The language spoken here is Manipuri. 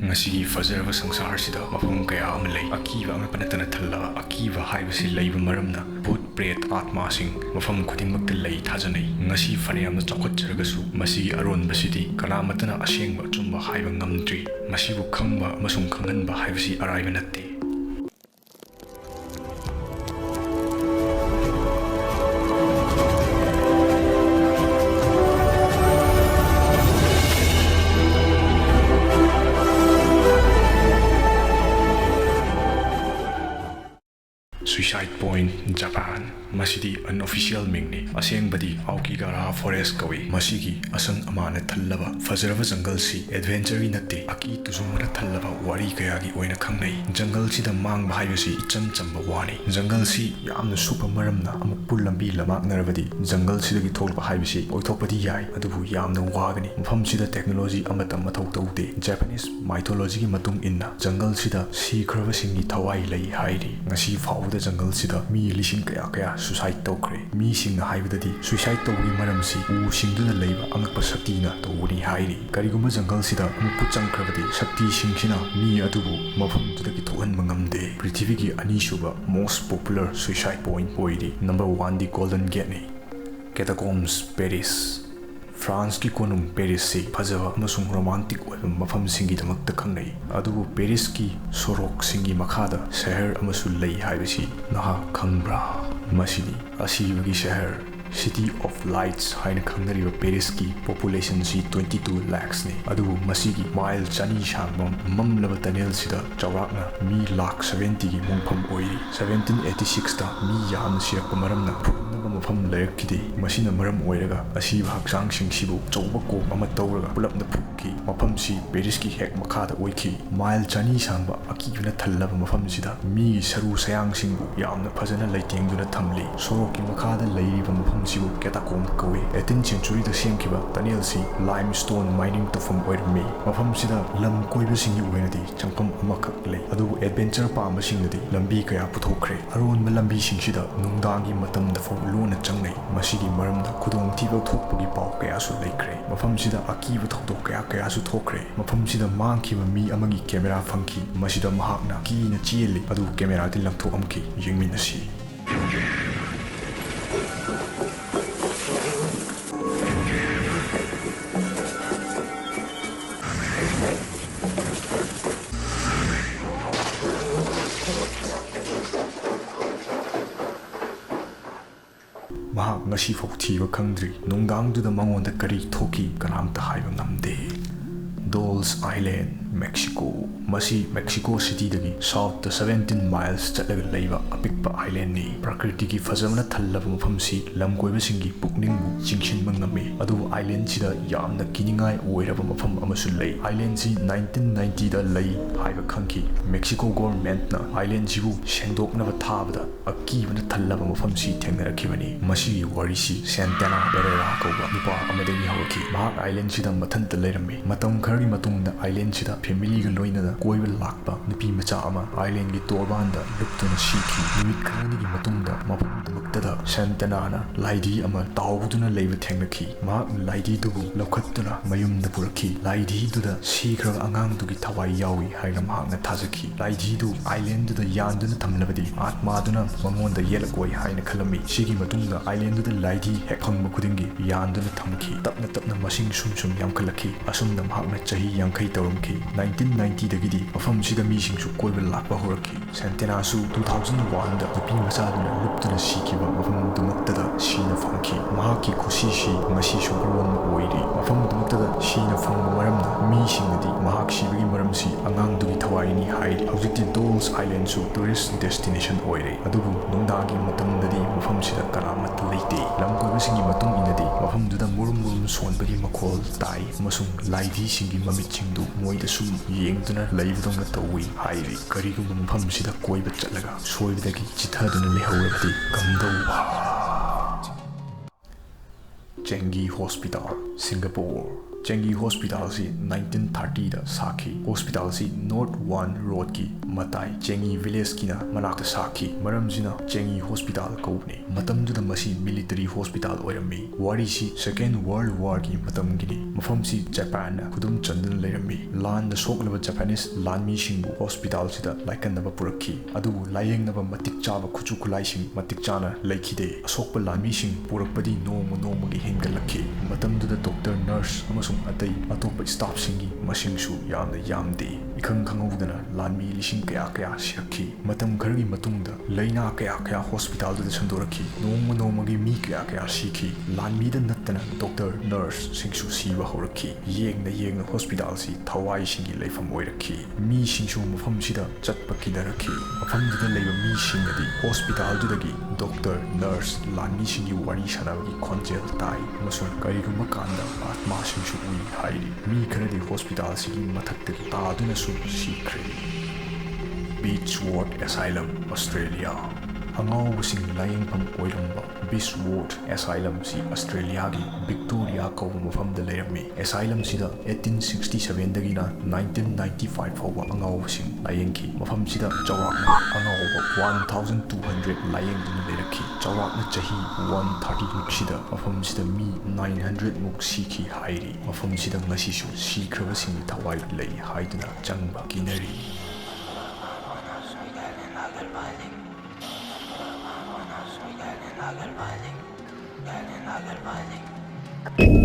ngasi fazaraba sangsarasida mafam kaya ama lei akiba anga panatana thalla akiba haibasi leiba maramna bhut pret atma sing mafam khudingmakta lei thajanai ngasi faneyamna chawkhatjaragasu masi aronbasidi kanamatana asengba chumba haiba ngamdri masibu khangba amasung khanghanba haibasi araiba natte Suicide Point, Japan. Masidi unofficial mingni. Aseng badi Aokigahara Forest kawi. Masigi asang amana thallaba. Fazarava jungle si adventure natte. Aki tuzumara thallaba wari kayagi oina khangnai. Jungle si da mang bahai si icham chamba wani. Jungle si yamna super maramna amuk pullambi lamak narabadi. Jungle si dagi tholpa bahai si oithokpadi yai. Adubu yamna wagani. Mafam si da technology amata mathau taude. Japanese mythology gi matung inna. Jungle si da si khraba singi thawai lai hairi. Ngasi fawda jungle si da mi lising kaya suicide tokre mi sing na haibadadi suicide tawgi maram si u singduna leiba angakpa sakti na tawni hairi kariguma jungle sida ampu changkhrabadi sakti singsina mi adubu mafam tudagi thohan mangamde prithvi gi ani shuba most popular suicide point oiri number 1 di golden gate ni catacombs Paris France ki konum Paris si phajaba amasung romantic oiba mafam singi damakta khangnai adubu Paris ki sorok singi makhada shahar amasu lei haibasi naha khangbra masidi asibagi shahar City of Lights haina khangnariba Paris ki population si 22 lakhs ni adubu masigi mile chani shangbam mamlaba tunnel sida chawrakna mi lakh 70 gi mongpham oiri 1786 ta mi yam sirakpa maramna mafam layakkidi masina maram oiraga asiba haksang singsibu chawba ko ama tawraga pulapna phukki mafam si Paris ki hek makhada oiki mile chani sangba akibuna thallaba mafam sida mi saru sayang singbu yamna phajana laitengduna thamli soroki makhada leiriba mafam sibu catacomb kawi 18th century da sengkiba tunnel si limestone mining tofam oirmi mafam sida lam koiba singi oinadi changpam amakak lei adubu adventure pamba singadi lambi kaya puthokre aron lambi singsida nungdangi matamda fo lona changnai masigi maramda khudong thiba thokpagi paw kaya su laikre mafam sida akiba thokdok kaya su thokre mafam sida mangkiba mi amagi camera fangki masida mahakna ki na chieli adu camera din lamthok amki yengminasi mahak ngasi fok thiba khangdri nungdangduda mangonda kari thoki kanamta haiba ngamde Dolls Island Mexico masi Mexico City dagi south to 17 miles chalaga leiba apikpa island ni prakriti ki fazamna thallaba mafam si lamkoiba singi pukning bu chingshin mangame adu island sida yamna kiningai oiraba mafam amasu lei island si 1990 da lei haiba khangki Mexico government na island sibu sengdokna ba thabada akibana thallaba mafam si thengnarakibani masi wari si Santana Barrera koba nupa amadagi hawaki mahak island sida mathanta leirami matam khari matungda island sida family ga loinada koiba lakpa nupi macha ama island gi torbanda luptuna shiki numit khanigi matungda mapumdamaktada Santana na laidi ama tawduna leiba thengnaki mahak laidi dubu lokhattuna mayumda puraki laidi duda sikhra angang dugi thawai yawi haina mahakna thajaki laidi du island duda yanduna thamlabadi atma duna mangonda yelakoi haina khalami sigi matungda island duda laidi hek phangba khudingi yanduna thamki tapna masing sum yamkhalaki asumna mahakna chahi yankai tawamki 1990 dagidi mafam sida mi singsu koiba lakpa horaki Santana su 2001 da nupi masaduna luptuna sikiba mafam dumaktada sina fangki mahaki khusisi ngasi shobron oiri mafam dumaktada sina fangba maramna mi singadi mahak sibagi maramsi angang dugi thawaini hairi hawjikti Dolls Island su tourist destination oire adubu nungdagi matamdadi mafam sida karamat leite lamkoiba singi matung inadi mafam duda murum sonbagi makhol tai masung laidi singi mamitsingdu moida su yengduna leibdonga tawi hairi karigumba mafam sida koiba chatlaga soibdagi chithaduna lehawabadi kamdau Changi Hospital Singapore ꯆꯦꯡꯒꯤ ꯍꯣꯁꯄꯤꯇꯥꯜꯁꯤ 1930ꯗ ꯁꯥꯈꯤ꯫ ꯍꯣꯁꯄꯤꯇꯥꯜꯁꯤ ꯅꯣꯔꯊ 1 ꯔꯣꯗꯀꯤ ꯃꯇꯥꯏ ꯆꯦꯡꯒꯤ ꯚꯤꯂꯦꯖꯀꯤꯅ ꯃꯅꯥꯛꯇ ꯁꯥꯈꯤ, ꯃꯔꯝꯁꯤꯅ ꯆꯦꯡꯒꯤ ꯍꯣꯁꯄꯤꯇꯥꯜ ꯀꯧꯕꯅꯤ꯫ ꯃꯇꯝꯗꯨꯗ ꯃꯁꯤ ꯃꯤꯂꯤꯇꯔꯤ ꯍꯣꯁꯄꯤꯇꯥꯜ ꯑꯣꯏꯔꯝꯃꯤ꯫ ꯋꯥꯔꯤꯁꯤ ꯁꯦꯀꯦꯟ ꯋꯥꯔꯜꯗ ꯋꯥꯔꯒꯤ ꯃꯇꯝꯒꯤꯅꯤ꯫ ꯃꯐꯝꯁꯤ ꯖꯄꯥꯟꯅ ꯈꯨꯗꯨꯝ ꯆꯟꯗꯨꯅ ꯂꯩꯔꯝꯃꯤ꯫ ꯂꯥꯟꯗ ꯁꯣꯛꯂꯕ ꯖꯄꯥꯅꯤꯁ ꯂꯥꯟꯃꯤꯁꯤꯡꯕꯨ ꯍꯣꯁꯄꯤꯇꯥꯜꯁꯤꯗ ꯂꯥꯏꯀꯟꯅꯕ ꯄꯨꯔꯛꯈꯤ, ꯑꯗꯨꯕꯨ ꯂꯥꯌꯦꯡꯅꯕ ꯃꯇꯤꯛ ꯆꯥꯕ ꯈꯨꯠꯁꯨ ꯈꯨꯠꯂꯥꯏꯁꯤꯡ ꯃꯇꯤꯛ ꯆꯥꯅ ꯂꯩꯈꯤꯗꯦ꯫ ꯑꯁꯣꯛꯄ ꯂꯥꯟꯃꯤꯁꯤꯡ ꯄꯨꯔꯛꯄꯗꯤ ꯅꯣꯡꯃ ꯅꯣꯡꯃꯒꯤ ꯍꯦꯟꯒꯠꯂꯛꯈꯤ꯫ ꯃꯇꯝꯗꯨꯗ ꯗꯣꯛꯇꯔ, ꯅꯔꯁ ꯑꯃꯁꯨꯡ ꯑꯇꯩ ꯑꯇꯣꯞꯄ ꯁ꯭ꯇꯥꯐꯁꯤꯡꯒꯤ ꯃꯁꯤꯡꯁꯨ ꯌꯥꯝꯅ ꯌꯥꯝꯗꯦ꯫ ꯏꯈꯪ ꯈꯪꯍꯧꯗꯅ ꯂꯥꯟꯃꯤ ꯂꯤꯁꯤꯡ ꯀꯌꯥ ꯁꯤꯔꯛꯈꯤ꯫ ꯃꯇꯝ ꯈꯔꯒꯤ ꯃꯇꯨꯡꯗ ꯂꯩꯅꯥ ꯀꯌꯥ ꯍꯣꯁꯄꯤꯇꯥꯜꯗꯨꯗ ꯁꯟꯗꯣꯔꯛꯈꯤ꯫ ꯅꯣꯡꯃ ꯅꯣꯡꯃꯒꯤ ꯃꯤ ꯀꯌꯥ ꯁꯤꯈꯤ꯫ ꯂꯥꯟꯃꯤꯗ ꯅꯠꯇꯅ ꯗꯣꯛꯇꯔ, ꯅꯔꯁꯁꯤꯡꯁꯨ ꯁꯤꯕ ꯍꯧꯔꯛꯈꯤ꯫ ꯌꯦꯡꯅ ꯊꯋꯥꯏꯁꯤꯡꯒꯤ ꯊꯋꯥꯏꯁꯤꯡꯒꯤ ꯂꯩꯐꯝ ꯑꯣꯏꯔꯛꯈꯤ꯫ ꯃꯤꯁꯤꯡꯁꯨ ꯃꯐꯝꯁꯤꯗ ꯆꯠꯄ ꯀꯤꯅꯔꯛꯈꯤ꯫ ꯃꯐꯝꯗꯨꯗ ꯂꯩꯕ ꯃꯤꯁꯤꯡꯅꯗꯤ ꯍꯣꯁꯄꯤꯇꯥꯜꯗꯨꯗꯒꯤ ꯗꯣꯛꯇꯔ, ꯅꯔꯁ, ꯂꯥꯟꯃꯤꯁꯤꯡꯒꯤ ꯋꯥꯔꯤ ꯁꯥꯅꯕꯒꯤ ꯈꯣꯟꯖꯦꯜ ꯇꯥꯏ ꯑꯃꯁꯨꯡ ꯀꯔꯤꯒꯨꯝꯕ ꯀꯥꯟꯗ ꯑꯥꯠꯃꯥꯁꯤꯡꯁꯨ ꯎꯏ ꯍꯥꯏꯔꯤ꯫ ꯃꯤ ꯈꯔꯗꯤ ꯍꯣꯁꯄꯤꯇꯥꯜꯁꯤꯒꯤ ꯃꯊꯛꯇꯒꯤ ꯇꯥꯗꯨꯅꯁꯨ ꯁꯤꯈ꯭ꯔꯦ꯫ ꯕꯤꯆꯋꯥꯔꯗ ꯑꯦꯁꯥꯏꯂꯝ, ꯑꯁꯇ꯭ꯔꯦꯂꯤꯌꯥ꯫ ꯑꯉꯥꯎꯕꯁꯤꯡ ꯂꯥꯌꯦꯡꯐꯝ ꯑꯣꯏꯔꯝꯕ ꯕꯤꯆꯋꯥꯔꯗ ꯑꯦꯁꯥꯏꯂꯝꯁꯤ ꯑꯁꯇ꯭ꯔꯦꯂꯤꯌꯥꯒꯤ ꯚꯤꯛꯇꯣꯔꯤꯌꯥ ꯀꯧꯕ ꯃꯐꯝꯗ ꯂꯩꯔꯝꯃꯤ꯫ ꯑꯦꯁꯥꯏꯂꯝꯁꯤꯗ 1867ꯗꯒꯤꯅ 1995 ꯐꯥꯎꯕ ꯑꯉꯥꯎꯕꯁꯤꯡ ꯂꯥꯌꯦꯡꯈꯤ꯫ ꯃꯐꯝꯁꯤꯗ ꯆꯥꯎꯔꯥꯛꯅ ꯑꯉꯥꯎꯕ 1200 ꯂꯥꯌꯦꯡꯗꯨꯅ ꯂꯩꯔꯛꯈꯤ꯫ ꯆꯥꯎꯔꯥꯛꯅ ꯆꯍꯤ 130ꯃꯨꯛꯁꯤꯗ ꯃꯐꯝꯁꯤꯗ ꯃꯤ 900ꯃꯨꯛ ꯁꯤꯈꯤ ꯍꯥꯏꯔꯤ꯫ ꯃꯐꯝꯁꯤꯗ ꯉꯁꯤꯁꯨ ꯁꯤꯈ꯭ꯔꯕꯁꯤꯡꯒꯤ ꯊꯋꯥꯏ ꯂꯩ ꯍꯥꯏꯗꯨꯅ ꯆꯪꯕ ꯀꯤꯅꯔꯤ꯫ Nagelbeiling.